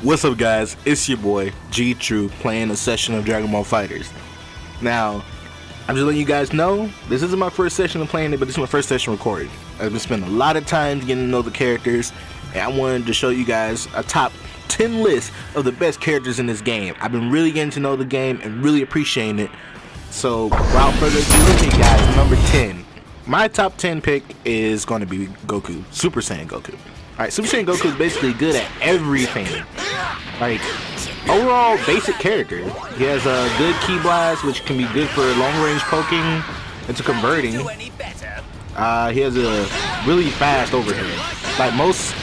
What's up, guys? It's your boy G True playing a session of Dragon Ball Fighterz. Now, I'm just letting you guys know this isn't my first session of playing it, but this is my first session recorded. I've been spending a lot of time getting to know the characters, and I wanted to show you guys a top 10 list of the best characters in this game. I've been really getting to know the game and really appreciating it. So, without further ado, okay, guys, number 10. My top 10 pick is going to be Goku, Super Saiyan Goku. Alright, Super Saiyan Goku is basically good at everything. Like, overall basic character. He has a good ki blast, which can be good for long range poking into converting. He has a really fast overhead. Like most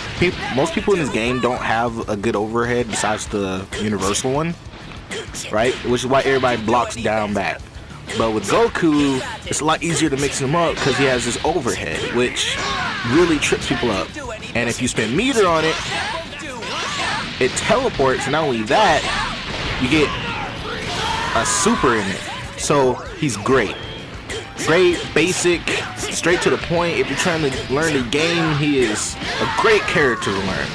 people in this game don't have a good overhead besides the universal one, right? Which is why everybody blocks down back. But with Goku, it's a lot easier to mix him up because he has this overhead, which really trips people up. And if you spend meter on it, it teleports, and not only that, you get a super in it. So he's great. Great, basic, straight to the point. If you're trying to learn the game, he is a great character to learn.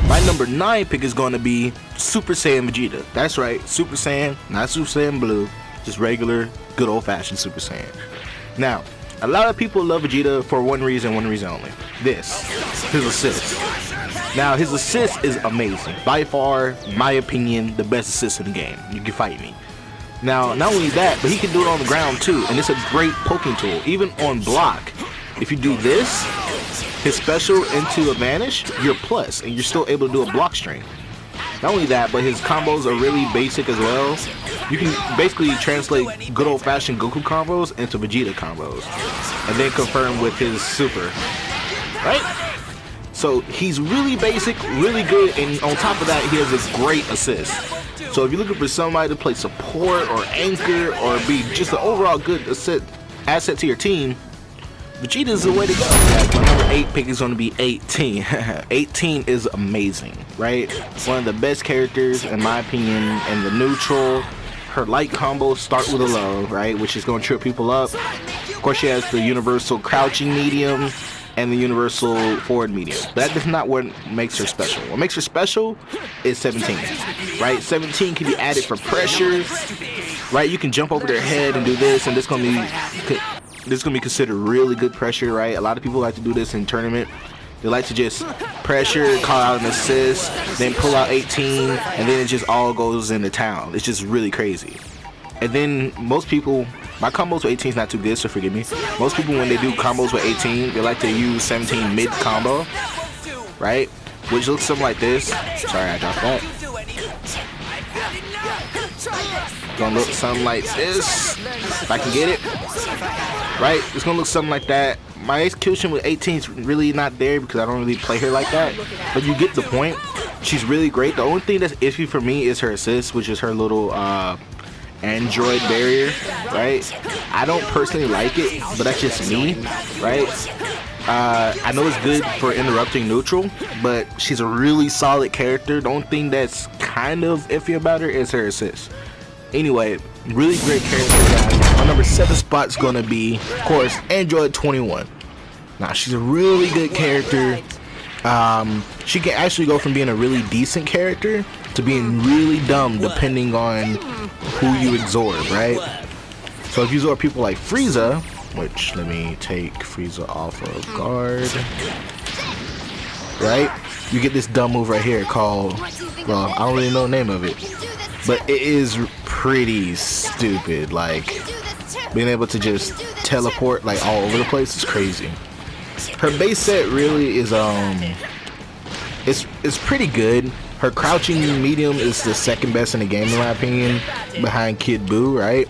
My number 9 pick is going to be Super Saiyan Vegeta. That's right, Super Saiyan, not Super Saiyan Blue, just regular, good old-fashioned Super Saiyan. Now, a lot of people love Vegeta for one reason only. His assist. Now, his assist is amazing. By far, my opinion, the best assist in the game. You can fight me. Now, not only that, but he can do it on the ground too, and it's a great poking tool. Even on block, if you do this, his special into a vanish, you're plus, and you're still able to do a block string. Not only that, but his combos are really basic as well. You can basically translate good old-fashioned Goku combos into Vegeta combos, and then confirm with his super, right? So he's really basic, really good, and on top of that, he has a great assist. So if you're looking for somebody to play support or anchor or be just an overall good asset to your team, Vegeta is the way to go. My number 8 pick is going to be 18. 18 is amazing, right? One of the best characters, in my opinion, in the neutral. Her light combos start with a low, right? Which is going to trip people up. Of course, she has the universal crouching medium and the universal forward medium. That is not what makes her special. What makes her special is 17, right? 17 can be added for pressure, right? You can jump over their head and do this, and this is going to be considered really good pressure, right? A lot of people like to do this in tournament. They like to just pressure, call out an assist, then pull out 18, and then it just all goes into town. It's just really crazy. And then most people, my combos with 18 is not too good, so forgive me. Most people, when they do combos with 18, they like to use 17 mid combo, right? Which looks something like this. Sorry, I dropped that. Gonna look something like this, if I can get it. Right? It's gonna look something like that. My execution with 18 is really not there because I don't really play her like that. But you get the point. She's really great. The only thing that's iffy for me is her assist, which is her little android barrier, right? I don't personally like it, but that's just me, right? I know it's good for interrupting neutral, but she's a really solid character. The only thing that's kind of iffy about her is her assist. Anyway, really great character, guys. My number 7 spot is going to be, of course, Android 21. Now, she's a really good character. She can actually go from being a really decent character to being really dumb depending on who you absorb, right? So if you absorb people like Frieza, which, let me take Frieza off of guard, right? You get this dumb move right here called, well, I don't really know the name of it, but it is pretty stupid. Like, being able to just teleport like all over the place is crazy. Her base set really is it's pretty good. Her crouching medium is the second best in the game in my opinion, behind Kid Buu, right?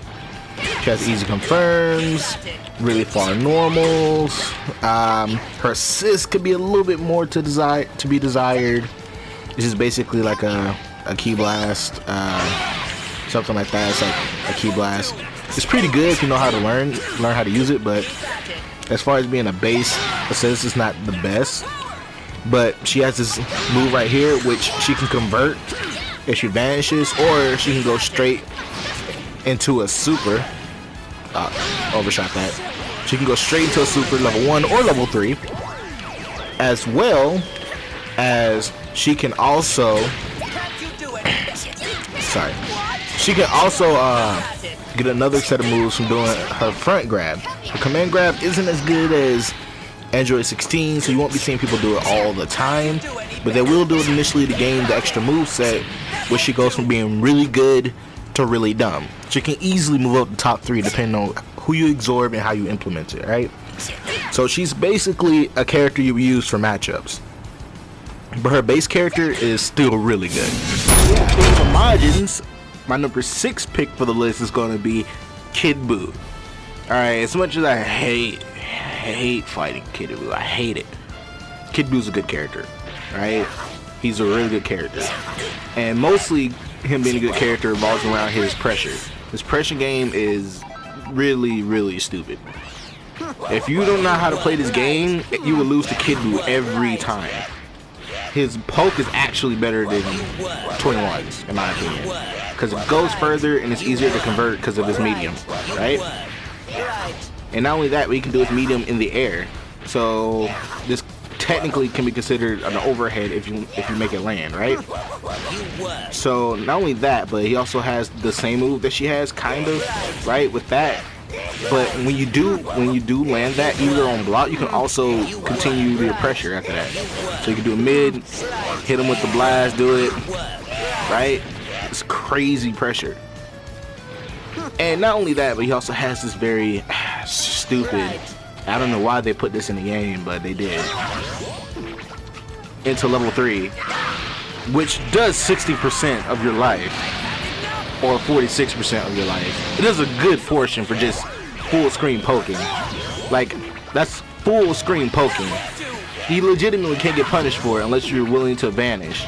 She has easy confirms, really far normals. Her assist could be a little bit more to be desired. It's just basically like a ki blast, something like that. It's like a ki blast. It's pretty good if you know how to learn how to use it, but as far as being a base assist, it's not the best. But she has this move right here, which she can convert if she vanishes, or she can go straight into a super. Overshot that. She can go straight into a super level 1 or level 3, as well as she can also she can also get another set of moves from doing her front grab. Her command grab isn't as good as Android 16, so you won't be seeing people do it all the time, but they will do it initially to gain the extra move set, where she goes from being really good to really dumb. She can easily move up the top 3 depending on who you absorb and how you implement it, right? So she's basically a character you use for matchups, but her base character is still really good. Yeah, for margins, my number 6 pick for the list is going to be Kid Buu. Alright, as much as I hate fighting Kid Buu, I hate it. Kid Buu's a good character, right? He's a really good character, and mostly him being a good character revolves around his pressure. His pressure game is really stupid. If you don't know how to play this game, you will lose to Kid Buu every time. His poke is actually better than 21's, in my opinion, because it goes further and it's easier to convert because of his medium, right? And not only that, we can do his medium in the air, so this technically can be considered an overhead if you make it land, right? So not only that, but he also has the same move that she has, kind of, right, with that. But when you do land that either on block, you can also continue your pressure after that. So you can do a mid, hit him with the blast, do it, right? It's crazy pressure. And not only that, but he also has this very stupid, I don't know why they put this in the game, but they did, into level 3, which does 60% of your life, or 46% of your life. It is a good portion for just full screen poking. Like, that's full screen poking. You legitimately can't get punished for it unless you're willing to vanish.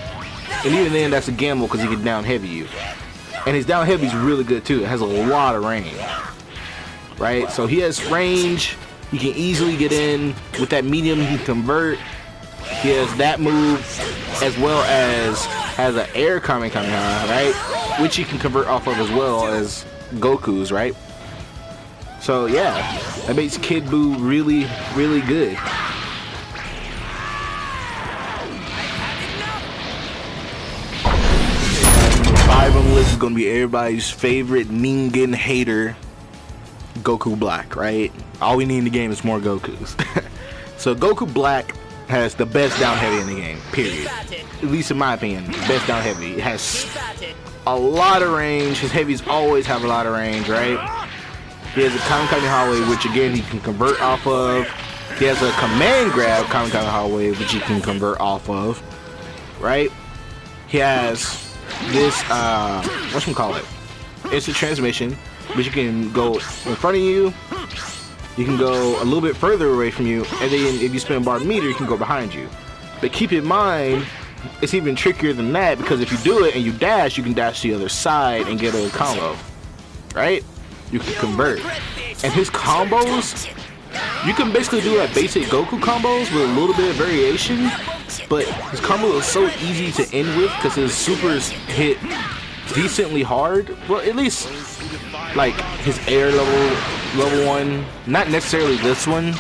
And even then, that's a gamble because he can down heavy you. And his down heavy is really good too. It has a lot of range, right? So he has range. You can easily get in with that medium. He can convert. He has that move, as well as has an air Kamehameha, right? Which you can convert off of as well as Goku's, right? So yeah, that makes Kid Buu really good. Number 5 on the list is gonna be everybody's favorite Ningen hater, Goku Black, right? All we need in the game is more Gokus. So Goku Black has the best down heavy in the game, period. At least in my opinion, best down heavy. It has a lot of range. His heavies always have a lot of range, right? He has a Kamehameha, which again he can convert off of. He has a command grab Kamehameha, which he can convert off of, right? He has this whatchamacallit, instant transmission, which you can go in front of you. You can go a little bit further away from you, and then if you spin bar meter, you can go behind you. But keep in mind, it's even trickier than that, because if you do it and you dash, you can dash to the other side and get a combo, right? You can convert. And his combos, you can basically do like basic Goku combos with a little bit of variation, but his combo is so easy to end with because his supers hit decently hard. Well, at least like his air level 1, not necessarily this one.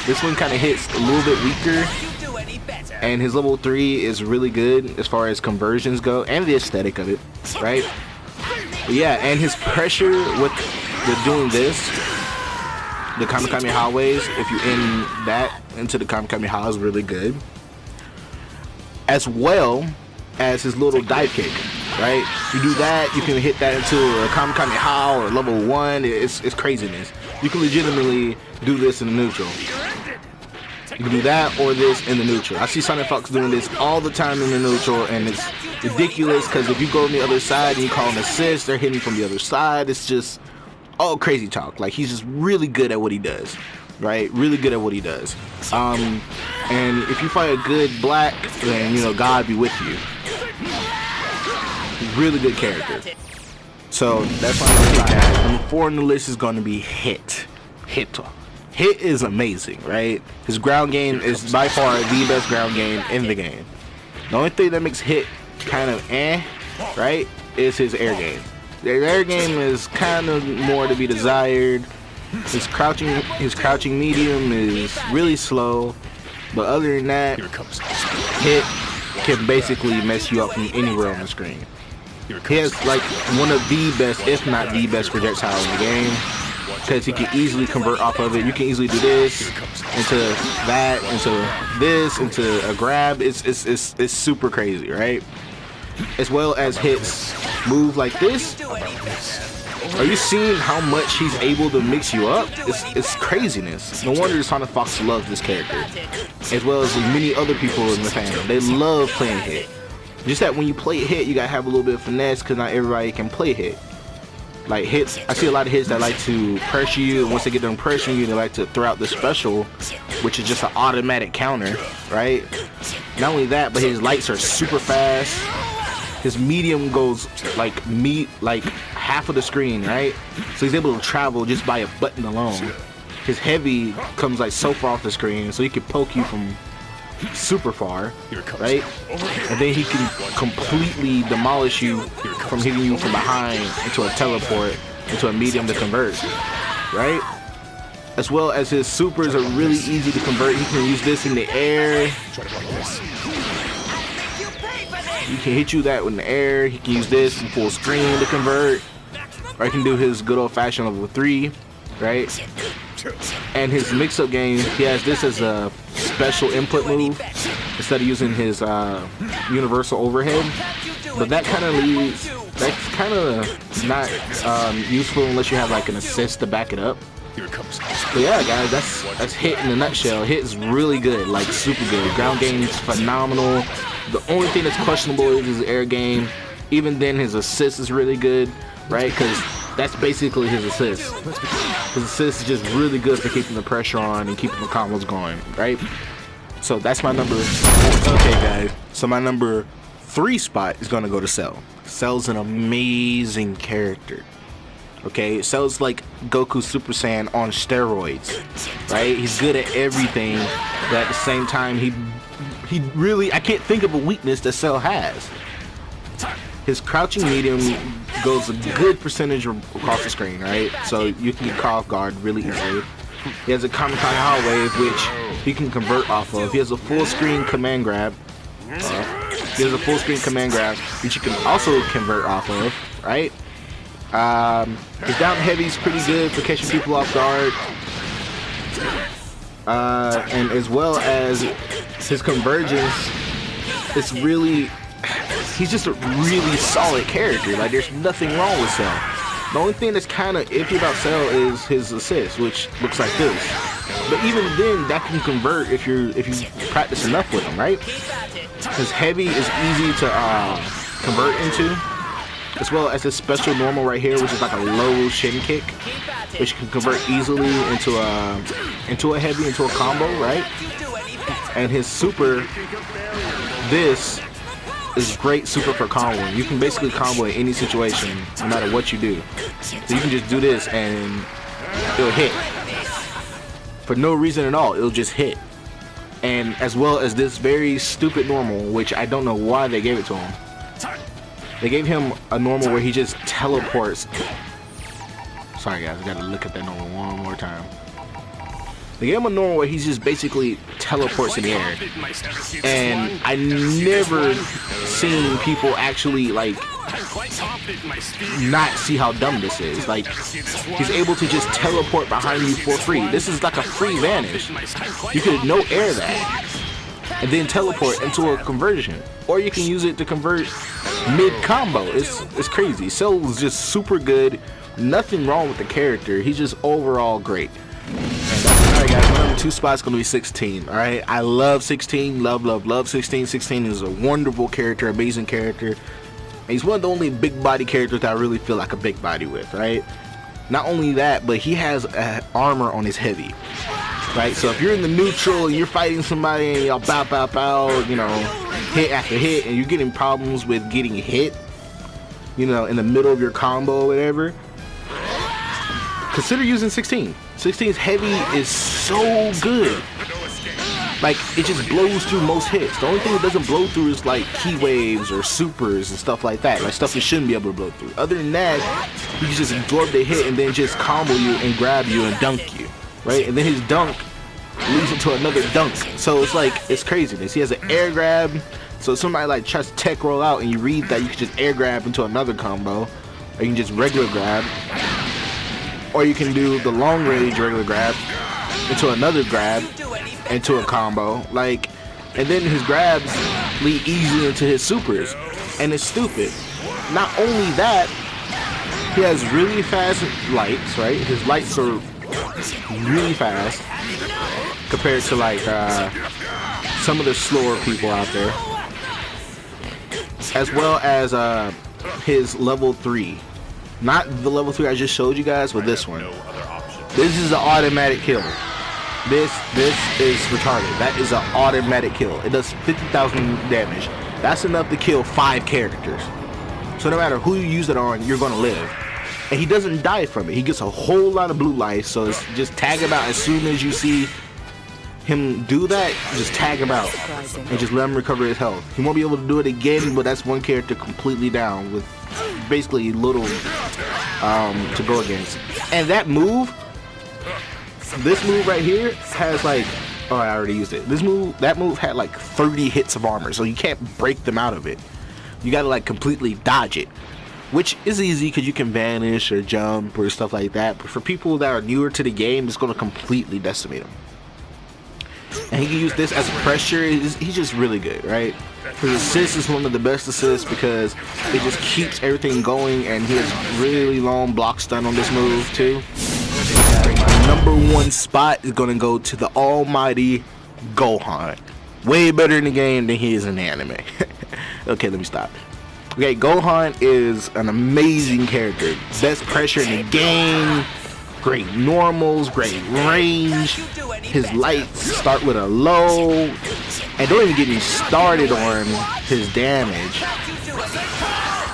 This one kind of hits a little bit weaker, and his level 3 is really good as far as conversions go and the aesthetic of it, right? But yeah, and his pressure with doing this, the Kamehameha ways, if you end that into the Kamehameha, is really good, as well as his little dive kick, right? You do that, you can hit that into a Kamehameha or level 1. It's craziness. You can legitimately do this in the neutral. You can do that or this in the neutral. I see Sonic Fox doing this all the time in the neutral, and it's ridiculous because if you go on the other side and you call an assist, they're hitting from the other side. It's just all crazy talk. Like, he's just really good at what he does, right? Really good at what he does. And if you fight a good Black, then, you know, God be with you. Really good character. So that's why I'm gonna take that. Number 4 on the list is going to be Hit. Hit is amazing, right? His ground game is by far the best ground game in the game. The only thing that makes Hit kind of right, is his air game. The air game is kind of more to be desired. His crouching medium is really slow, but other than that, Hit can basically mess you up from anywhere on the screen. He has like one of the best, if not the best, projectile in the game, because he can easily convert off of it. You can easily do this into that, into this, into a grab. It's super crazy, right? As well as hits move like this. Are you seeing how much he's able to mix you up? It's craziness. No wonder Sonic Fox loves this character, as well as many other people in the fandom. They love playing Hit. Just that when you play Hit, you gotta have a little bit of finesse, because not everybody can play Hit. Like hits, I see a lot of hits that like to pressure you, and once they get done pressuring you, they like to throw out the special, which is just an automatic counter, right? Not only that, but his lights are super fast. His medium goes like half of the screen, right? So he's able to travel just by a button alone. His heavy comes like so far off the screen, so he can poke you from super far, right? And then he can completely demolish you from hitting you from behind into a teleport, into a medium to convert, right? As well as his supers are really easy to convert. He can use this in the air. He can hit you that in the air. He can use this in full screen to convert. Or he can do his good old-fashioned level 3, right? And his mix-up game, he has this as a special input move instead of using his universal overhead. But that kind of leaves, that's kind of not useful unless you have like an assist to back it up. But yeah, guys, that's Hit in a nutshell. Hit is really good, like super good. Ground game is phenomenal. The only thing that's questionable is his air game. Even then, his assist is really good, right? Because that's basically his assist. His assist is just really good for keeping the pressure on and keeping the combos going, right? So that's my number. Okay, guys. So my number 3 spot is gonna go to Cell. Cell's an amazing character. Okay, Cell's like Goku Super Saiyan on steroids, right? He's good at everything, but at the same time, he really, I can't think of a weakness that Cell has. His crouching medium goes a good percentage across the screen, right? So you can get caught off guard really easily. He has a Kamikaze Wave, which he can convert off of. He has a full screen command grab. Which you can also convert off of, right? His down heavy is pretty good for catching people off guard. And as well as his convergence, it's really, he's just a really solid character. Like, there's nothing wrong with Cell. The only thing that's kind of iffy about Cell is his assist, which looks like this. But even then, that can convert if you practice enough with him, right? His heavy is easy to convert into, as well as his special normal right here, which is like a low shin kick, which you can convert easily into a heavy, into a combo, right? And his super, this is great super for comboing. You can basically combo in any situation, no matter what you do. So you can just do this and it'll hit. For no reason at all, it'll just hit. And as well as this very stupid normal, which I don't know why they gave it to him. They gave him a normal where he just teleports. Sorry guys, I gotta look at that normal one more time. They gave him a normal where he just basically teleports in the air. And I never seen people actually like not see how dumb this is. Like, he's able to just teleport behind you for free. This is like a free vanish. You could no air that and then teleport into a conversion, or you can use it to convert mid combo. It's crazy. Cell is just super good. Nothing wrong with the character. He's just overall great. Alright guys, my number 2 spot is going to be 16. Alright, I love 16. Love 16. 16 is a wonderful character, amazing character. And he's one of the only big body characters that I really feel like a big body with, right? Not only that, but he has armor on his heavy. Right, so if you're in the neutral and you're fighting somebody and y'all bow, you know, hit after hit, and you're getting problems with getting hit, you know, in the middle of your combo or whatever, consider using 16. 16's heavy is so good. Like, it just blows through most hits. The only thing it doesn't blow through is like key waves or supers and stuff like that. Like stuff you shouldn't be able to blow through. Other than that, you can just absorb the hit and then just combo you and grab you and dunk you. Right? And then his dunk leads into another dunk. So it's like, it's craziness. He has an air grab So somebody like tries to tech roll out and you read that you can just air grab into another combo, or you can just regular grab, or you can do the long range regular grab into another grab into a combo, like, and then his grabs lead easily into his supers, and it's stupid. Not only that, he has really fast lights, right? His lights are really fast compared to like some of the slower people out there, as well as his level 3. Not the level 3 I just showed you guys, but this one. This is an automatic kill. This is retarded. That is an automatic kill. It does 50,000 damage. That's enough to kill 5 characters. So no matter who you use it on, you're gonna live. And he doesn't die from it. He gets a whole lot of blue life, so it's just tag him out as soon as you see him do that. Just tag him out and just let him recover his health. He won't be able to do it again, but that's one character completely down with basically little to go against. And that move, this move right here has like, oh, I already used it. That move had like 30 hits of armor, so you can't break them out of it. You gotta like completely dodge it, which is easy because you can vanish or jump or stuff like that. But for people that are newer to the game, it's gonna completely decimate them. And he can use this as a pressure. He's just really good, right? His assist is one of the best assists because it just keeps everything going, and he has really long block stun on this move too. Number 1 spot is gonna go to the almighty Gohan. Way better in the game than he is in the anime. Okay, let me stop. Okay, Gohan is an amazing character. Best pressure in the game. Great normals, great range. His lights start with a low. And don't even get me started on his damage.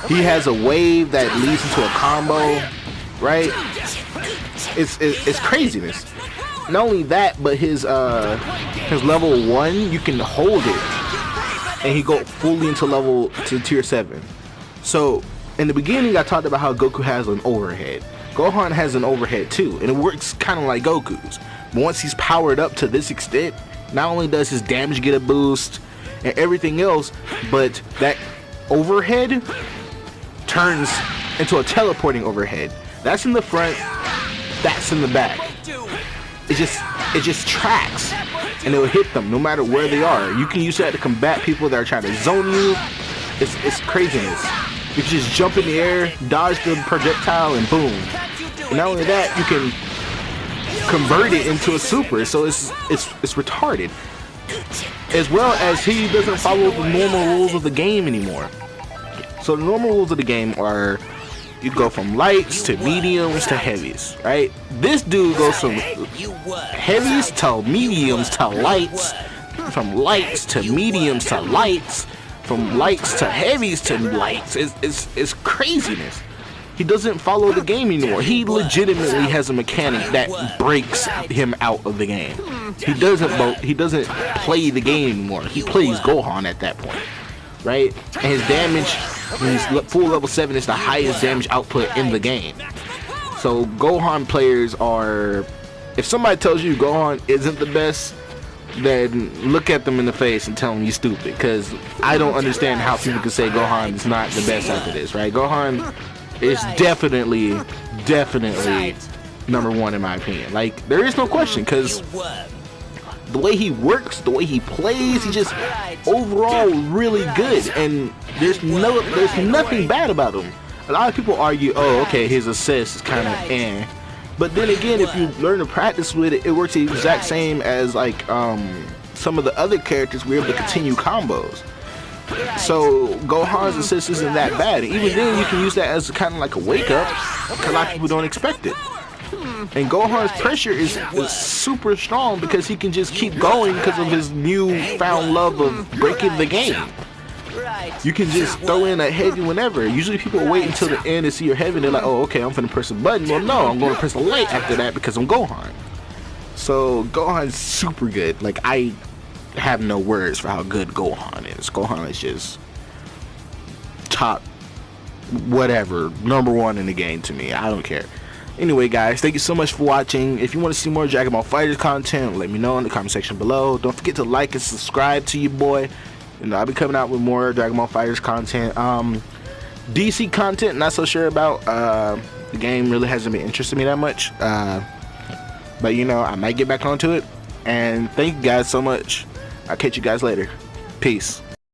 He has a wave that leads into a combo, right? It's craziness. Not only that, but his level 1, you can hold it, and he go fully into tier 7. So in the beginning, I talked about how Goku has an overhead. Gohan has an overhead too, and it works kind of like Goku's. But once he's powered up to this extent, not only does his damage get a boost and everything else, but that overhead turns into a teleporting overhead. That's in the front, that's in the back. It just tracks, and it'll hit them no matter where they are. You can use that to combat people that are trying to zone you. It's craziness. You can just jump in the air, dodge the projectile, and boom. And not only that, you can convert it into a super. So it's retarded. As well as he doesn't follow the normal rules of the game anymore. So the normal rules of the game are, you go from lights to mediums to heavies, right? This dude goes from heavies to mediums to lights, from lights to mediums to lights, from lights to heavies to lights. It's craziness. He doesn't follow the game anymore. He legitimately has a mechanic that breaks him out of the game. He doesn't play the game anymore. He plays Gohan at that point, right? And his damage, when he's full level 7, is the highest damage output in the game. So Gohan players are, if somebody tells you Gohan isn't the best, then look at them in the face and tell them you're stupid, because I don't understand how people can say Gohan is not the best after this, right? Gohan is definitely number 1 in my opinion. Like, there is no question, because the way he works, the way he plays, he's just overall really good, and there's nothing bad about him. A lot of people argue, oh, okay, his assist is kind of eh. But then again, if you learn to practice with it, it works the exact same as like some of the other characters we're able to continue combos. So Gohan's assist isn't that bad. Even then, you can use that as kind of like a wake up, because a lot of people don't expect it. And Gohan's pressure is super strong because he can just keep going because of his newfound love of breaking the game. You can just throw in a heavy whenever. Usually people wait until the end to see your heavy, and they're like, oh, okay, I'm finna press a button. Well, no, I'm going to press a light after that because I'm Gohan. So Gohan's super good. Like, I have no words for how good Gohan is. Gohan is just top, whatever, number 1 in the game to me. I don't care. Anyway, guys, thank you so much for watching. If you want to see more Dragon Ball Fighterz content, let me know in the comment section below. Don't forget to like and subscribe to your boy. You know, I'll be coming out with more Dragon Ball Fighterz content. DC content, not so sure about. The game really hasn't been interested me that much. But you know, I might get back onto it. And thank you guys so much. I'll catch you guys later. Peace.